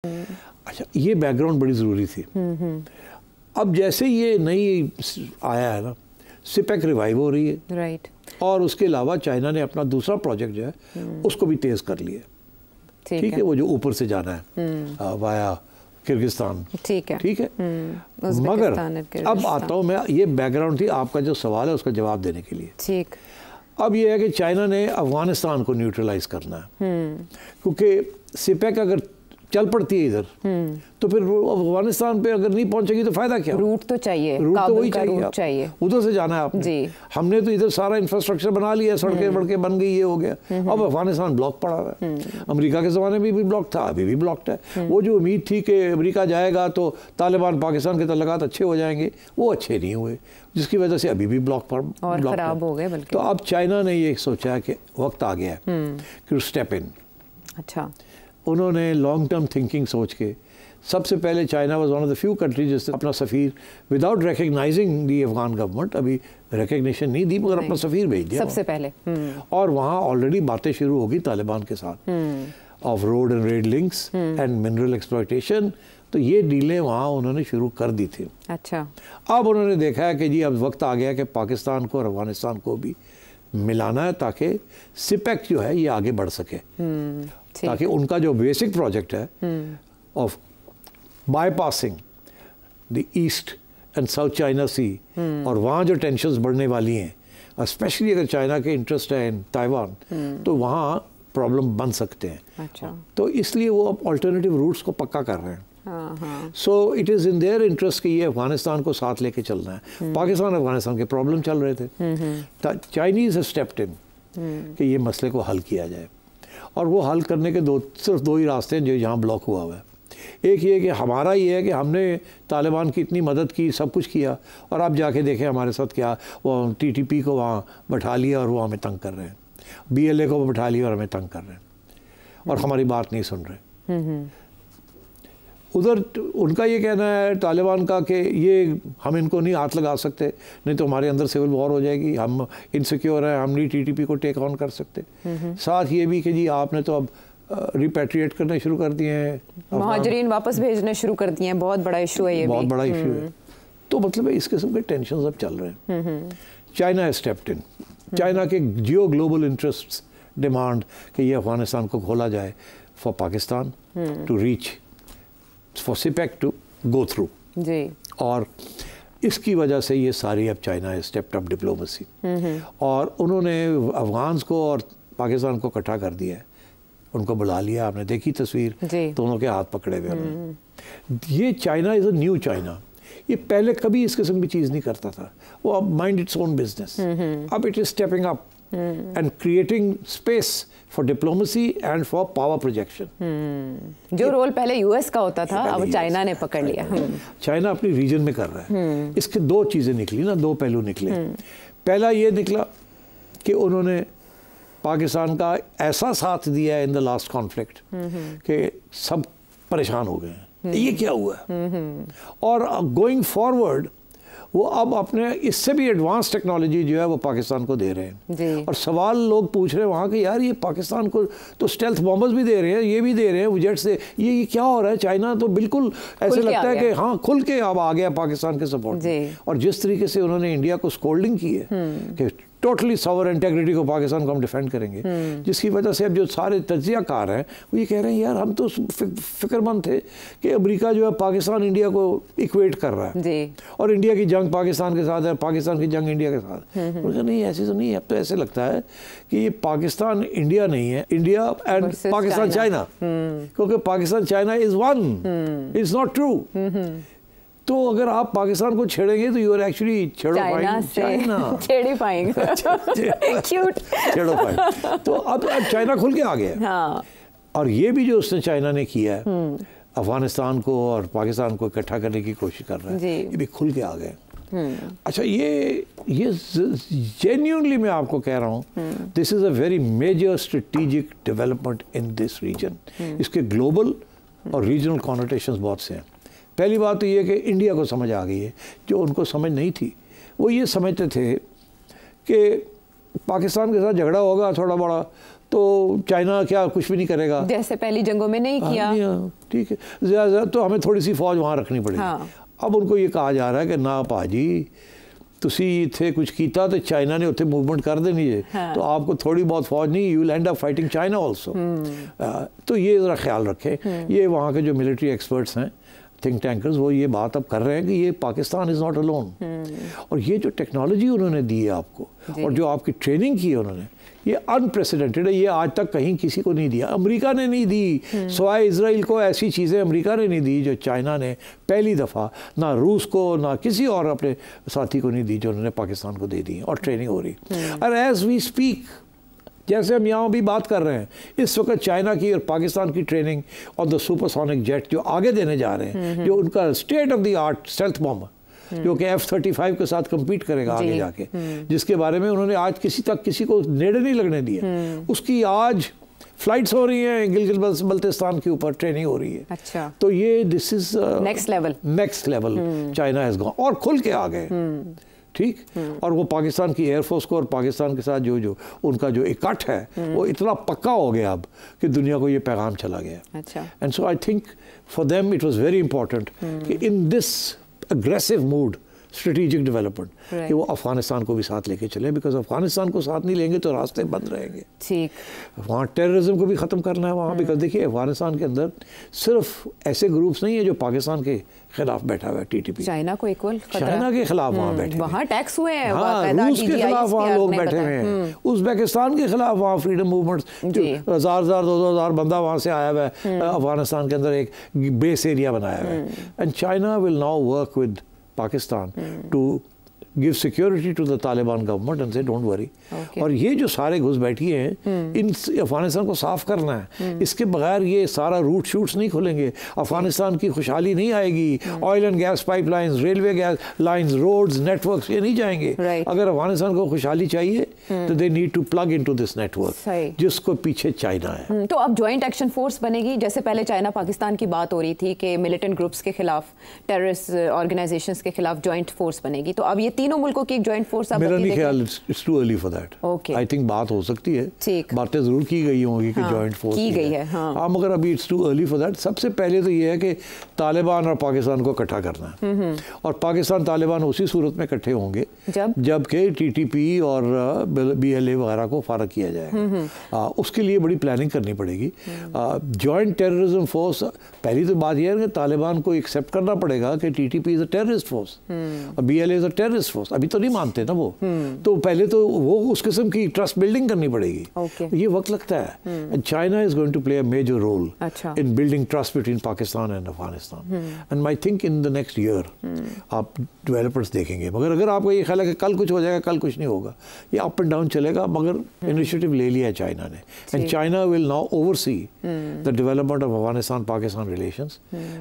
अच्छा, ये बैकग्राउंड बड़ी ज़रूरी थी। अब जैसे ये नई आया है ना, सिपेक रिवाइव हो रही है, राइट, और उसके अलावा चाइना ने अपना दूसरा प्रोजेक्ट जो है उसको भी तेज़ कर लिया। ठीक है, वो जो ऊपर से जाना है वाया किर्गिस्तान, ठीक है, ठीक है। मगर अब आता हूँ मैं, ये बैकग्राउंड थी आपका जो सवाल है उसका जवाब देने के लिए। ठीक, अब ये है कि चाइना ने अफगानिस्तान को न्यूट्रलाइज करना है, क्योंकि सिपेक अगर चल पड़ती है इधर तो फिर अफगानिस्तान पे अगर नहीं पहुंचेगी तो फायदा क्या? रूट तो चाहिए, रूट तो वही चाहिए, उधर से जाना है आपने जी। हमने तो इधर सारा इंफ्रास्ट्रक्चर बना लिया, सड़कें वड़कें बन गई, ये हो गया। अब अफगानिस्तान ब्लॉक पड़ा हुआ है। अमेरिका के ज़माने में भी ब्लॉक था, अभी भी ब्लॉक्ड है। वो जो उम्मीद थी कि अमेरिका जाएगा तो तालिबान पाकिस्तान के तल्लुकात अच्छे हो जाएंगे, वो अच्छे नहीं हुए, जिसकी वजह से अभी भी ब्लॉक खराब हो गए। तो अब चाइना ने ये सोचा है कि वक्त आ गया है कि स्टेप इन। अच्छा, उन्होंने लॉन्ग टर्म थिंकिंग सोच के सबसे पहले China was one of the few countries जिसने अपना सफ़ीर विदाउट रिकग्नाइजिंग दी अफगान गवर्नमेंट, अभी रिकग्निशन नहीं दी मगर अपना सफ़ीर भेज दिया सबसे पहले। और वहाँ ऑलरेडी बातें शुरू होगी तालिबान के साथ of road and red links and mineral exploitation. तो ये डीलें वहाँ उन्होंने शुरू कर दी थी। अच्छा, अब उन्होंने देखा है कि जी अब वक्त आ गया कि पाकिस्तान को और अफगानिस्तान को भी मिलाना है ताकि सिपेक जो है ये आगे बढ़ सके, ताकि उनका जो बेसिक प्रोजेक्ट है of bypassing the East and South China Sea, और वहाँ जो टेंशन्स बढ़ने वाली हैं स्पेशली अगर चाइना के इंटरेस्ट है इन ताइवान, तो वहाँ प्रॉब्लम बन सकते हैं। अच्छा, तो इसलिए वो अब अल्टरनेटिव रूट्स को पक्का कर रहे हैं। So it is in their interest कि ये अफगानिस्तान को साथ लेके चलना है। पाकिस्तान अफगानिस्तान के प्रॉब्लम चल रहे थे, चाइनीज़ स्टेप्ड इन कि ये मसले को हल किया जाए, और वो हल करने के सिर्फ दो ही रास्ते हैं जो यहाँ ब्लॉक हुआ हुआ है। एक ये कि हमारा ये है कि हमने तालिबान की इतनी मदद की, सब कुछ किया, और आप जाके देखें हमारे साथ क्या, वो TTP को वहाँ बैठा लिया और वो हमें तंग कर रहे हैं, BLA को बैठा लिया और हमें तंग कर रहे हैं, और हमारी बात नहीं सुन रहे। उधर उनका ये कहना है तालिबान का कि ये हम इनको नहीं हाथ लगा सकते, नहीं तो हमारे अंदर सिविल वॉर हो जाएगी, हम इनसिक्योर हैं, हम नहीं TTP को टेक ऑन कर सकते। साथ ये भी कि जी आपने तो अब रिपैट्रिएट करने शुरू कर दिए हैं, मुहाजिरीन वापस भेजने शुरू कर दिए हैं, बहुत बड़ा इशू है ये, बहुत बड़ा इशू है। तो मतलब इस किस्म के टेंशन अब चल रहे हैं। चाइना है स्टेप्ड इन, चाइना के जियो ग्लोबल इंटरेस्ट डिमांड कि ये अफगानिस्तान को खोला जाए for Pakistan to reach, for CPEC to go through जी, और इसकी वजह से ये सारी अब चाइना है स्टेप्ड अप डिप्लोमेसी, और उन्होंने अफगान्स को और पाकिस्तान को इकट्ठा कर दिया है, उनको बुला लिया। आपने देखी तस्वीर, दोनों के हाथ पकड़े हुए उन्होंने। ये China is a new China, ये पहले कभी इस किस्म की चीज़ नहीं करता था, वो अब माइंड इट्स ओन बिजनेस। अब it is stepping up and creating space for diplomacy and for power projection. जो रोल पहले US का होता था अब चाइना ने पकड़ लिया। चाइना अपनी रीजन में कर रहा है। इसके दो चीज़ें निकली ना, दो पहलू निकले। पहला ये निकला कि उन्होंने पाकिस्तान का ऐसा साथ दिया है इन द लास्ट कॉन्फ्लिक्ट कि सब परेशान हो गए हैं, ये क्या हुआ है। और गोइंग फॉरवर्ड वो अब अपने इससे भी एडवांस टेक्नोलॉजी जो है वो पाकिस्तान को दे रहे हैं, और सवाल लोग पूछ रहे हैं वहाँ के, यार ये पाकिस्तान को तो स्टेल्थ बॉम्बर्स भी दे रहे हैं, ये भी दे रहे हैं जेट से, ये क्या हो रहा है। चाइना तो बिल्कुल ऐसे लगता है कि हाँ खुल के अब आ गया पाकिस्तान के सपोर्ट में। और जिस तरीके से उन्होंने इंडिया को स्कोल्डिंग की है कि टोटली सॉवर इंटेग्रिटी को पाकिस्तान को हम डिफेंड करेंगे, जिसकी वजह से अब जो सारे तज्जियाकार हैं वो ये कह रहे हैं यार हम तो फिक्रमंद थे कि अमेरिका जो है पाकिस्तान इंडिया को इक्वेट कर रहा है, और इंडिया की जंग पाकिस्तान के साथ है, पाकिस्तान की जंग इंडिया के साथ। नहीं, ऐसे तो नहीं है। अब तो ऐसे लगता है कि ये पाकिस्तान इंडिया नहीं है, इंडिया एंड पाकिस्तान चाइना, क्योंकि Pakistan China is one, it's not true. तो अगर आप पाकिस्तान को छेड़ेंगे तो यू आर एक्चुअली छेड़ पाएंगे। तो अब चाइना खुल के आ गया। हाँ। और ये भी जो उसने चाइना ने किया है अफगानिस्तान को और पाकिस्तान को इकट्ठा करने की कोशिश कर रहा है, ये भी खुल के आ गए। अच्छा, ये जेन्युइनली मैं आपको कह रहा हूँ, this is a very major strategic development in this region. इसके ग्लोबल और रीजनल कॉनोटेशंस बहुत से हैं। पहली बात तो ये कि इंडिया को समझ आ गई है, जो उनको समझ नहीं थी। वो ये समझते थे कि पाकिस्तान के साथ झगड़ा होगा थोड़ा बड़ा तो चाइना क्या कुछ भी नहीं करेगा, जैसे पहली जंगों में नहीं किया। ठीक है, ज़्यादा तो हमें थोड़ी सी फौज वहाँ रखनी पड़ेगी। हाँ। अब उनको ये कहा जा रहा है कि ना भाजी तुसी इत्थे कुछ कीता तो चाइना ने उत्थे मूवमेंट कर देनी है। हाँ। तो आपको थोड़ी बहुत फौज नहीं, you will and up fighting China also. तो ये ज़रा ख्याल रखें। ये वहाँ के जो मिलिट्री एक्सपर्ट्स हैं, थिंक टैंकर्स, वो ये बात अब कर रहे हैं कि ये पाकिस्तान इज़ नॉट अलोन। और ये जो टेक्नोलॉजी उन्होंने दी है आपको और जो आपकी ट्रेनिंग की है उन्होंने, ये अनप्रेसिडेंटेड है। ये आज तक कहीं किसी को नहीं दिया, अमेरिका ने नहीं दी, सवाए इजराइल को ऐसी चीज़ें अमेरिका ने नहीं दी जो चाइना ने पहली दफ़ा, ना रूस को ना किसी और अपने साथी को नहीं दी जो उन्होंने पाकिस्तान को दे दी। और ट्रेनिंग हो रही। और एज वी स्पीक, जैसे हम यहाँ भी बात कर रहे हैं, इस वक्त चाइना की और पाकिस्तान की ट्रेनिंग और द सुपरसोनिक जेट जो आगे देने जा रहे हैं, जो उनका state of the art stealth bomb जो कि F-35 के साथ compete करेगा आगे जाके, जिसके बारे में उन्होंने आज किसी को नेड़े नहीं लगने दिया, उसकी आज फ्लाइट्स हो रही हैं गिलगित बल्तिस्तान के ऊपर, ट्रेनिंग हो रही है। अच्छा। तो ये this is next level China has gone और खुल के आ गए। ठीक। और वो पाकिस्तान की एयरफोर्स को और पाकिस्तान के साथ जो उनका जो इकट्ठ है वो इतना पक्का हो गया अब कि दुनिया को ये पैगाम चला गया। अच्छा। And so I think for them it was very important कि in this aggressive mood, strategic development, कि वो अफगानिस्तान को भी साथ लेके चले, बिकॉज अफगानिस्तान को साथ नहीं लेंगे तो रास्ते बंद रहेंगे। ठीक। वहाँ टेररिज्म को भी ख़त्म करना है वहाँ, बिकॉज देखिए अफगानिस्तान के अंदर सिर्फ ऐसे ग्रुप्स नहीं है जो पाकिस्तान के खिलाफ बैठा हुआ है, TTP, चाइना को इक्वल चाइना के खिलाफ वहाँ बैठे, वहाँ टैक्स हुए हैं, हाँ, रूस के खिलाफ वहाँ लोग बैठे हुए हैं, उज़्बेकिस्तान के खिलाफ वहाँ फ्रीडम मूवमेंट्स, 1000 2,000 बंदा वहाँ से आया हुआ है, अफगानिस्तान के अंदर एक बेस एरिया बनाया हुआ है। And China will now work with Pakistan to give security to the Taliban government and say don't worry। और ये जो सारे घुस बैठी हैं, इन अफगानिस्तान को साफ करना है, इसके बगैर ये सारा रूट शूट्स नहीं खुलेंगे, अफगानिस्तान की खुशहाली नहीं आएगी, oil and gas pipelines, railway gas lines, roads, networks ये नहीं जाएंगे। अगर अफगानिस्तान को खुशहाली चाहिए तो they need to plug into this network जिसको पीछे चाइना है। तो अब जॉइंट एक्शन फोर्स बनेगी, जैसे पहले चाइना पाकिस्तान की बात हो रही थी कि मिलिटेंट ग्रुप्स के खिलाफ, टेररिस्ट ऑर्गेनाइजेशंस के खिलाफ जॉइंट फोर्स बनेगी, तो अब ये तीनों मुल्कों की एक जॉइंट फोर्स, मेरा नहीं ख्याल, it's too early for that. I think बात हो सकती है, बातें जरूर की गई होंगी कि जॉइंट फोर्स की गई है, हाँ, मगर अभी it's too early for that. सबसे पहले तो ये है कि तालिबान और पाकिस्तान को इकट्ठा करना है, और पाकिस्तान तालिबान उसी सूरत में इकट्ठे होंगे जबकि TTP और BLA वगैरह को फारग किया जाएगा। उसके लिए बड़ी प्लानिंग करनी पड़ेगी। जॉइंट टेररिज्म फोर्स, पहली तो बात यह है कि तालिबान को एक्सेप्ट करना पड़ेगा कि TTP is a terrorist force और BLA is a terrorist force. अभी तो नहीं मानते ना वो, तो पहले तो वो उस किस्म की ट्रस्ट बिल्डिंग करनी पड़ेगी। ये वक्त लगता है। China is going to play a major role in building trust between Pakistan and Afghanistan, and I think in the next year आप डेवलपर्स देखेंगे। मगर अगर आपको ये ख्याल है कि कल कुछ हो जाएगा, कल कुछ नहीं होगा, ये अप एंड डाउन चलेगा, मगर इनिशिएटिव ले लिया है चाइना ने, and China will now oversee the development of Afghanistan Pakistan relations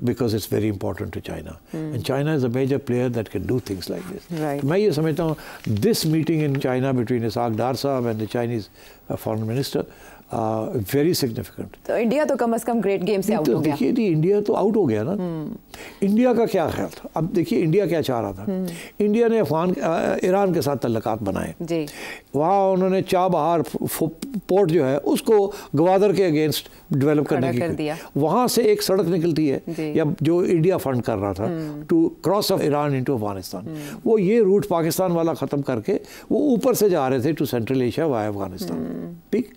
because it's very important to China, and China is a major player that can do things like this. मैं ये समझता हूँ this meeting in China between Ishaq Dar sahab and the Chinese foreign minister very significant. तो India तो कम से कम great game से आउट हो गया। देखिए इंडिया तो आउट हो गया ना। इंडिया का क्या ख्याल था? अब देखिए इंडिया क्या चाह रहा था। इंडिया ने ईरान के साथ तल्लुकात बनाए जी। वहाँ उन्होंने चाबहार पोर्ट जो है उसको गवादर के अगेंस्ट डेवलप करने की, वहाँ से एक सड़क निकलती है या जो इंडिया फंड कर रहा था to cross of Iran into Afghanistan, वो ये रूट पाकिस्तान वाला ख़त्म करके वो ऊपर से जा रहे थे to Central Asia via Afghanistan. ठीक,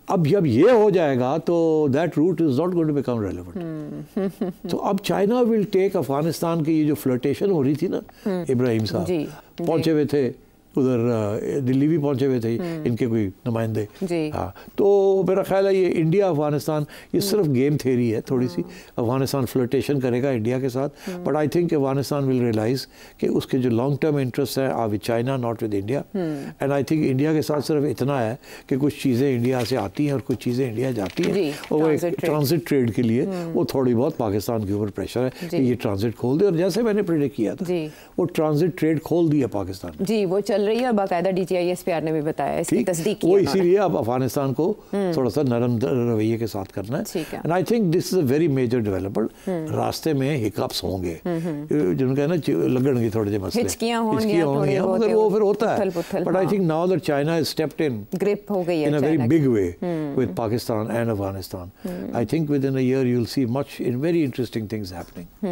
अब जब ये हो जाएगा तो that route is not going to become relevant. तो अब चाइना विल टेक अफगानिस्तान की ये जो फ्लर्टेशन हो रही थी ना, इब्राहिम साहब पहुंचे हुए थे उधर, दिल्ली भी पहुंचे हुए थे इनके कोई नुमाइंदे। हाँ, तो मेरा ख्याल है ये इंडिया अफगानिस्तान ये सिर्फ गेम थेरी है थोड़ी सी। अफगानिस्तान फ्लर्टेशन करेगा इंडिया के साथ, but I think Afghanistan will realise कि उसके जो लॉन्ग टर्म इंटरेस्ट है are with China not with India, and I think India के साथ सिर्फ इतना है कि कुछ चीज़ें इंडिया से आती हैं और कुछ चीज़ें इंडिया जाती हैं, और वो एक ट्रांजिट ट्रेड के लिए वो थोड़ी बहुत पाकिस्तान के ऊपर प्रेशर है कि ये ट्रांजिट खोल दे, और जैसे मैंने प्रेडिक्ट किया था वो ट्रांजिट ट्रेड खोल दिया पाकिस्तान जी, वो चल रही है और बाकायदा DGISPR ने भी बताया, इसकी तस्दीक की वो उन्होंने। इसीलिए अब अफगानिस्तान को थोड़ा सा नरम रवैये के साथ करना है। And I think this is a very major development. रास्ते में हिकअप्स होंगे, जिनका ना लगणगे थोड़े से मसले, हिचकियां होंगी, मगर वो फिर होता है। But I think now that China is stepped in, grip हो गई है in a very big way with Pakistan and Afghanistan. I think within a year you'll see much in very interesting things happening.